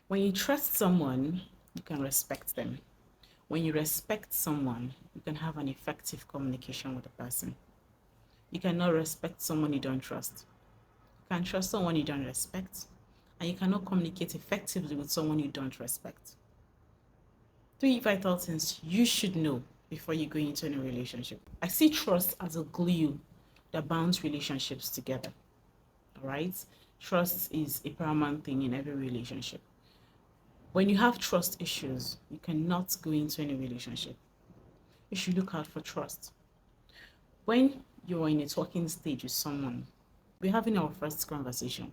When you trust someone, you can respect them. When you respect someone, you can have an effective communication with the person. You cannot respect someone you don't trust. You can trust someone you don't respect. And you cannot communicate effectively with someone you don't respect. 3 vital things you should know before you go into any relationship. I see trust as a glue that binds relationships together. All right? Trust is a paramount thing in every relationship. When you have trust issues, you cannot go into any relationship. You should look out for trust. When you're in a talking stage with someone, we're having our first conversation.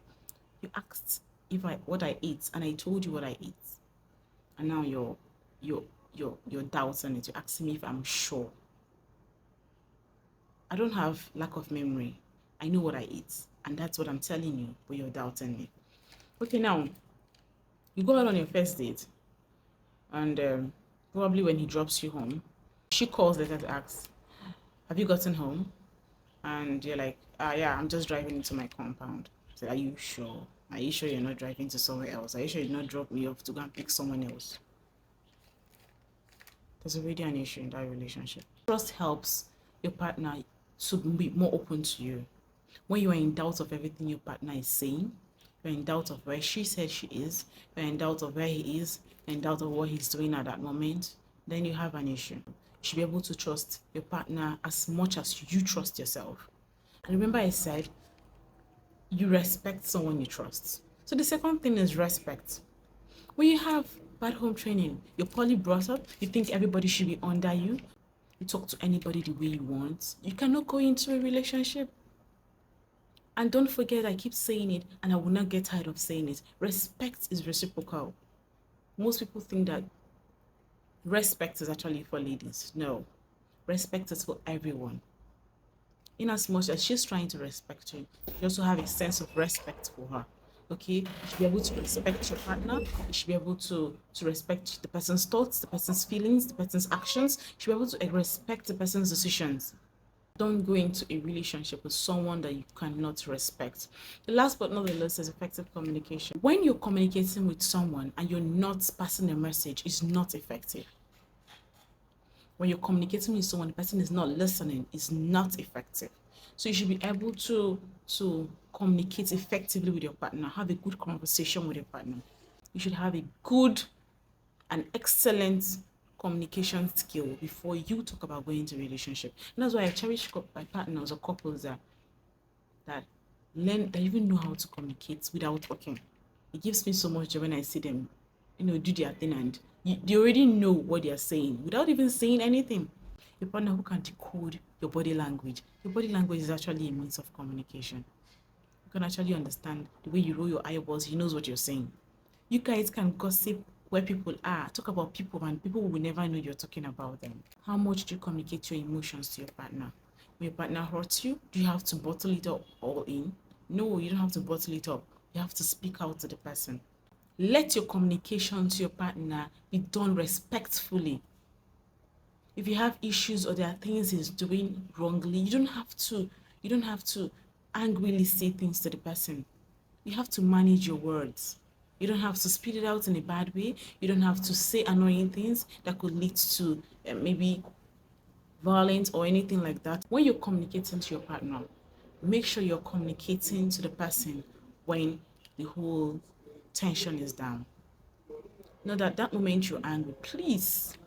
You asked what I ate, and I told you what I ate, and now you're doubting it. You're asking me if I'm sure. I don't have lack of memory. I know what I ate, and that's what I'm telling you, but you're doubting me. Okay, now you go out on your first date, and probably when he drops you home, she calls later to ask, have you gotten home? And you're like, yeah, I'm just driving into my compound. So, are you sure? Are you sure you're not driving to somewhere else? Are you sure you did not drop me off to go and pick someone else? There's already an issue in that relationship. Trust helps your partner to be more open to you. When you are in doubt of everything your partner is saying, you're in doubt of where she said she is, you're in doubt of where he is, you're in doubt of what he's doing at that moment, then you have an issue. You should be able to trust your partner as much as you trust yourself. And remember I said, you respect someone you trust. So the second thing is respect. When you have bad home training, you're poorly brought up, you think everybody should be under you, you talk to anybody the way you want, you cannot go into a relationship. And don't forget, I keep saying it, and I will not get tired of saying it. Respect is reciprocal. Most people think that respect is actually for ladies. No, respect is for everyone. In as much as she's trying to respect you, you also have a sense of respect for her. Okay, you should be able to respect your partner. You should be able to respect the person's thoughts, the person's feelings, the person's actions. You should be able to respect the person's decisions. Don't go into a relationship with someone that you cannot respect. The last but not the least is effective communication. When you're communicating with someone and you're not passing a message, it's not effective. When you're communicating with someone, the person is not listening, it's not effective. So you should be able to communicate effectively with your partner, have a good conversation with your partner. You should have a good and excellent communication skill before you talk about going into a relationship. And that's why I cherish my partners or couples that learn, that even know how to communicate without talking. It gives me so much joy when I see them, do their thing, and they already know what they are saying without even saying anything. A partner who can decode your body language. Your body language is actually a means of communication. You can actually understand the way you roll your eyeballs. He knows what you're saying. You guys can gossip where people are, talk about people, and people will never know you're talking about them. How much do you communicate your emotions to your partner? When your partner hurts you, do you have to bottle it up all in? No, you don't have to bottle it up. You have to speak out to the person. Let your communication to your partner be done respectfully. If you have issues or there are things he's doing wrongly, you don't have to angrily say things to the person. You have to manage your words. You don't have to spit it out in a bad way. You don't have to say annoying things that could lead to maybe violence or anything like that. When you're communicating to your partner, make sure you're communicating to the person when the whole tension is down. Know that moment you're angry, please,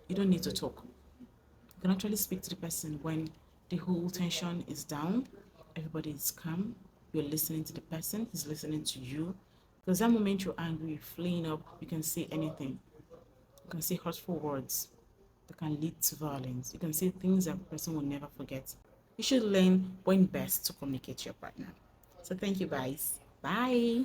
you don't need to talk. You can actually speak to the person when the whole tension is down, everybody is calm, you're listening to the person, he's listening to you. Because that moment you're angry, you're flaring up, you can say anything. You can say hurtful words that can lead to violence. You can say things that the person will never forget. You should learn when best to communicate to your partner. So thank you guys. Bye.